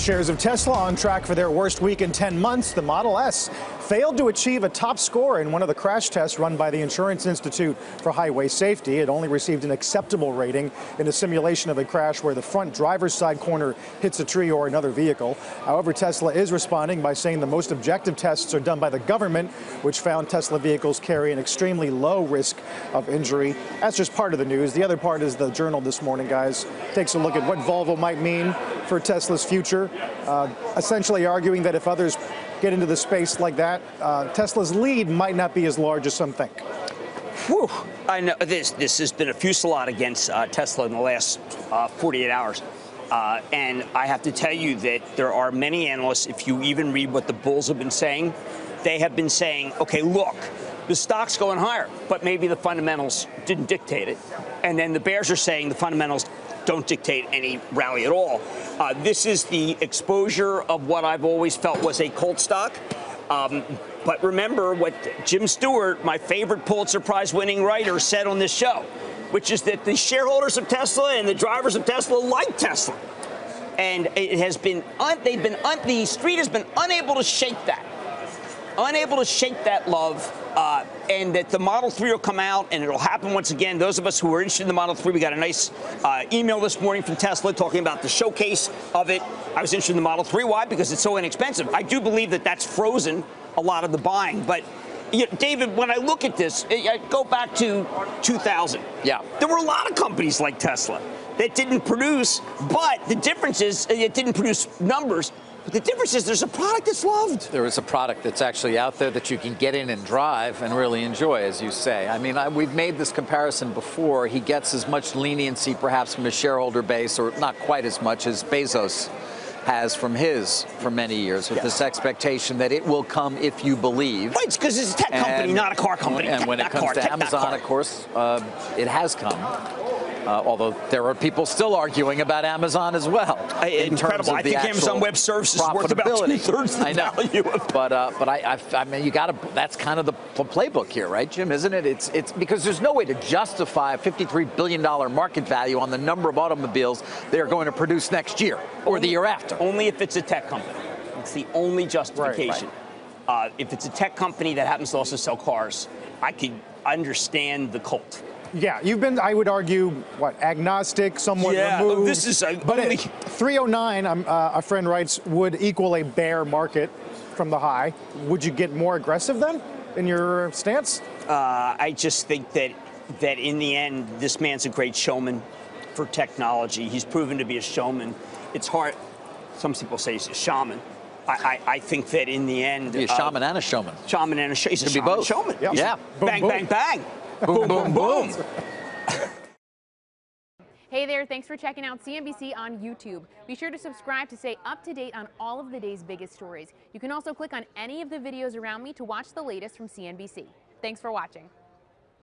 Shares of Tesla on track for their worst week in 10 months. The Model S failed to achieve a top score in one of the crash tests run by the Insurance Institute for Highway Safety. It only received an acceptable rating in a simulation of a crash where the front driver's side corner hits a tree or another vehicle. However, Tesla is responding by saying the most objective tests are done by the government, which found Tesla vehicles carry an extremely low risk of injury. That's just part of the news. The other part is the Journal this morning, guys. Takes a look at what Volvo might mean for Tesla's future, essentially arguing that if others get into the space like that, Tesla's lead might not be as large as some think. Whew. I know this has been a fusillade against Tesla in the last 48 hours. And I have to tell you that there are many analysts, if you even read what the bulls have been saying, they have been saying, okay, look, the stock's going higher, but maybe the fundamentals didn't dictate it. And then the bears are saying the fundamentals don't dictate any rally at all. This is the exposure of what I've always felt was a cult stock. But remember what Jim Stewart, my favorite Pulitzer Prize winning writer, said on this show, which is that the shareholders of Tesla and the drivers of Tesla like Tesla. And it has been, the street has been unable to shake that. Unable to shake that love, and that the Model 3 will come out, and it'll happen once again. Those of us who are interested in the Model 3, we got a nice email this morning from Tesla talking about the showcase of it. I was interested in the Model 3. Why? Because it's so inexpensive. I do believe that that's frozen a lot of the buying. But, you know, David, when I look at this, I go back to 2000. Yeah. There were a lot of companies like Tesla that didn't produce, but the difference is it didn't produce numbers. But the difference is there's a product that's loved. There is a product that's actually out there that you can get in and drive and really enjoy, as you say. I mean, we've made this comparison before. He gets as much leniency perhaps from his shareholder base, or not quite as much as Bezos has from his for many years, with this expectation that it will come if you believe. Right, because it's a tech company, not a car company. And when it comes to Amazon, of course, it has come. Although there are people still arguing about Amazon as well. Incredible. I think Amazon Web Services is worth about 2/3 the value of. But I mean, you got to. That's kind of the playbook here, right, Jim? Isn't it? It's because there's no way to justify a $53 billion market value on the number of automobiles they're going to produce next year or the year after. Only if it's a tech company. It's the only justification. Right. If it's a tech company that happens to also sell cars, I could understand the cult. Yeah, you've been, I would argue, agnostic, somewhat removed. This is but at 309, a friend writes, would equal a bear market from the high. Would you get more aggressive then in your stance? I just think that in the end, this man's a great showman for technology. He's proven to be a showman. It's hard. Some people say he's a shaman. I think that in the end, be a shaman and a showman. Shaman and a showman. He's a shaman, showman. Yeah. Bang, bang, bang. Boom, boom, boom. Hey there, thanks for checking out CNBC on YouTube. Be sure to subscribe to stay up to date on all of the day's biggest stories. You can also click on any of the videos around me to watch the latest from CNBC. Thanks for watching.